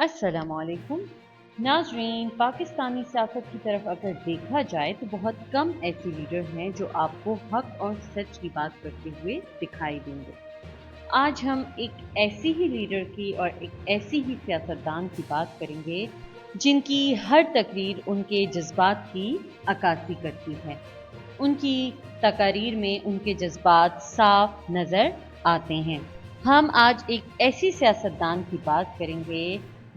अस्सलाम वालेकुम नाजरीन। पाकिस्तानी सियासत की तरफ अगर देखा जाए तो बहुत कम ऐसे लीडर हैं जो आपको हक और सच की बात करते हुए दिखाई देंगे। आज हम एक ऐसी ही लीडर की और एक ऐसी ही सियासतदान की बात करेंगे जिनकी हर तकरीर उनके जज्बात की अक्कासी करती है। उनकी तकारीर में उनके जज्बात साफ नज़र आते हैं। हम आज एक ऐसी सियासतदान की बात करेंगे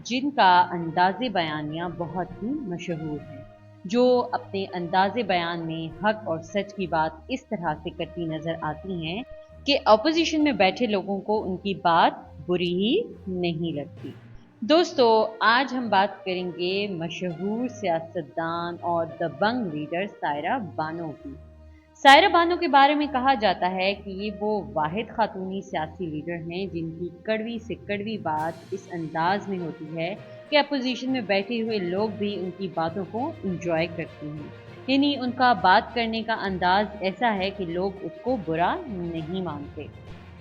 जिनका अंदाज़े बयानिया बहुत ही मशहूर है, जो अपने अंदाज़े बयान में हक और सच की बात इस तरह से करती नज़र आती हैं कि अपोजिशन में बैठे लोगों को उनकी बात बुरी ही नहीं लगती। दोस्तों, आज हम बात करेंगे मशहूर सियासतदान और दबंग लीडर सायरा बानो की। सायरा बानो के बारे में कहा जाता है कि ये वो वाहिद खातूनी सियासी लीडर हैं जिनकी कड़वी से कड़वी बात इस अंदाज में होती है कि अपोजिशन में बैठे हुए लोग भी उनकी बातों को इंजॉय करते हैं। यानी उनका बात करने का अंदाज ऐसा है कि लोग उसको बुरा नहीं मानते।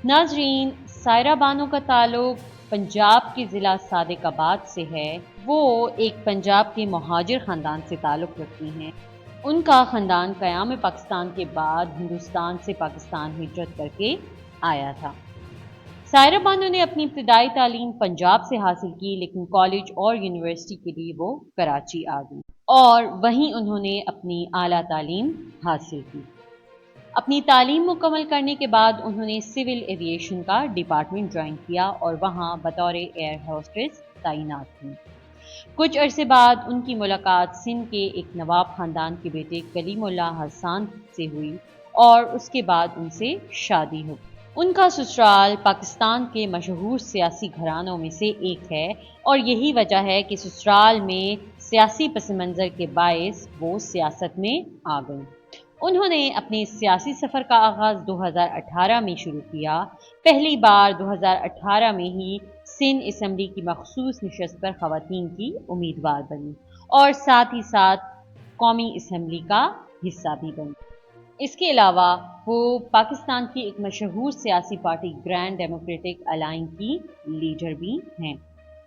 नाजरीन, सायरा बानो का ताल्लुक पंजाब के ज़िला सादिकाबाद से है। वो एक पंजाब के मुहाजिर ख़ानदान से ताल्लुक़ रखती हैं। उनका ख़ानदान क़याम पाकिस्तान के बाद हिंदुस्तान से पाकिस्तान हिजरत करके आया था। सायरा बानो ने अपनी इब्तिदाई तालीम पंजाब से हासिल की, लेकिन कॉलेज और यूनिवर्सिटी के लिए वो कराची आ गई और वहीं उन्होंने अपनी आला तालीम हासिल की। अपनी तालीम मुकम्मल करने के बाद उन्होंने सिविल एविएशन का डिपार्टमेंट ज्वाइन किया और वहां बतौर एयर होस्टेस तैनात थी। कुछ अरसे बाद उनकी मुलाकात सिंध के एक नवाब खानदान के बेटे कलीमुल्लाह हसन से हुई और उसके बाद उनसे शादी हो गई। उनका ससुराल पाकिस्तान के मशहूर सियासी घरानों में से एक है और यही वजह है कि ससुराल में सियासी पस मंज़र के बायस वो सियासत में आ गई। उन्होंने अपने सियासी सफ़र का आगाज़ 2018 में शुरू किया। पहली बार 2018 में ही सिंध असम्बली की मखसूस नशस्त पर ख़वातीन की उम्मीदवार बनी और साथ ही साथ कौमी असम्बली का हिस्सा भी बनी। इसके अलावा वो पाकिस्तान की एक मशहूर सियासी पार्टी ग्रैंड डेमोक्रेटिक अलायंस की लीडर भी हैं।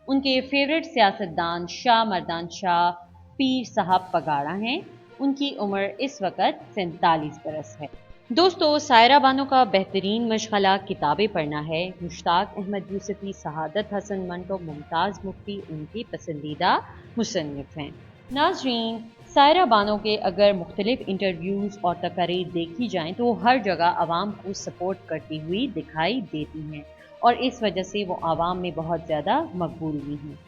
उनके फेवरेट सियासतदान शाह मर्दान शाह पीर साहब पगाड़ा हैं। उनकी उम्र इस वक्त 47 बरस है। दोस्तों, सायरा बानो का बेहतरीन मशगला किताबें पढ़ना है। मुश्ताक अहमद यूसुफी, सहादत हसन मंटो, मुमताज़ मुफ्ती उनके पसंदीदा मुसन्निफ हैं। नाजरीन, सायरा बानो के अगर मुख्तलिफ इंटरव्यूज़ और तकारीर देखी जाएं तो हर जगह आवाम को सपोर्ट करती हुई दिखाई देती हैं और इस वजह से वो आवाम में बहुत ज़्यादा मकबूल भी हैं।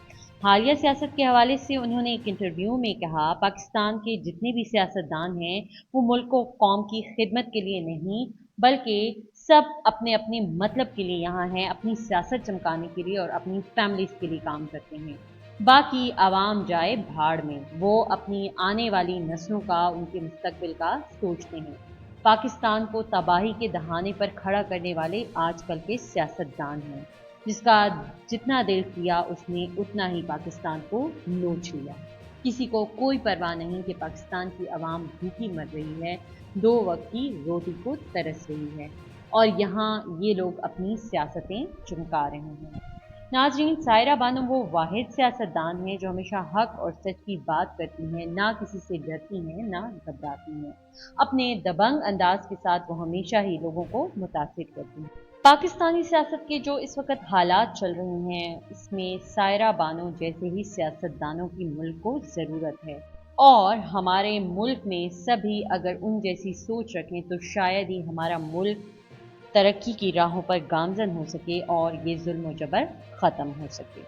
हालिया सियासत के हवाले से उन्होंने एक इंटरव्यू में कहा, पाकिस्तान के जितने भी सियासतदान हैं वो मुल्क को कौम की खिदमत के लिए नहीं बल्कि सब अपने अपने मतलब के लिए यहाँ हैं, अपनी सियासत चमकाने के लिए और अपनी फैमिलीज के लिए काम करते हैं। बाकी आवाम जाए भाड़ में, वो अपनी आने वाली नस्लों का, उनके मुस्तकबिल का सोचते हैं। पाकिस्तान को तबाही के दहाने पर खड़ा करने वाले आजकल के सियासतदान हैं, जिसका जितना दिल किया उसने उतना ही पाकिस्तान को नोच लिया। किसी को कोई परवाह नहीं कि पाकिस्तान की आवाम भूखी मर रही है, 2 वक्त की रोटी को तरस रही है और यहाँ ये लोग अपनी सियासतें चमका रहे हैं। नाजरीन, सायरा बानो वो वाहिद सियासतदान है जो हमेशा हक और सच की बात करती हैं, ना किसी से डरती हैं ना घबराती हैं। अपने दबंग अंदाज के साथ वो हमेशा ही लोगों को मुतासिर करती हैं। पाकिस्तानी सियासत के जो इस वक्त हालात चल रहे हैं, इसमें सायरा बानो जैसे ही सियासतदानों की मुल्क को ज़रूरत है और हमारे मुल्क में सभी अगर उन जैसी सोच रखें तो शायद ही हमारा मुल्क तरक्की की राहों पर गामज़न हो सके और ये जुल्म व जबर ख़त्म हो सके।